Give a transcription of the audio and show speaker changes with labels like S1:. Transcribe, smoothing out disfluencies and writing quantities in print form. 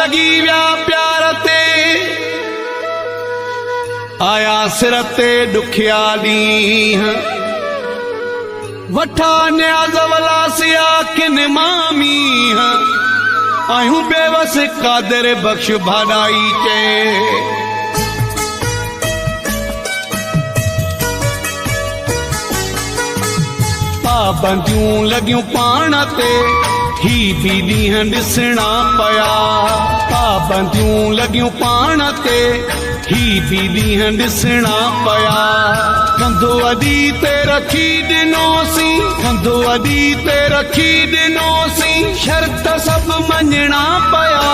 S1: लॻी विया प्यार ते आया सिर ते ॾुखिया ॾींहं वठा न्याज़ वलासिया किन मामीह आहियूं बेवस कादर बख़्श भाॾाई चए पाबंदियूं लॻियूं पाण ते ही बि ॾींहं ॾिसणा पिया पाबंदियूं लॻियूं पाण ते ही बि ॾींहं ॾिसणा पिया कंधो अॾी ते रखी ॾिनोसीं कंधो अॾी ते रखी ॾिनोसीं शर्त सभु मञणा पिया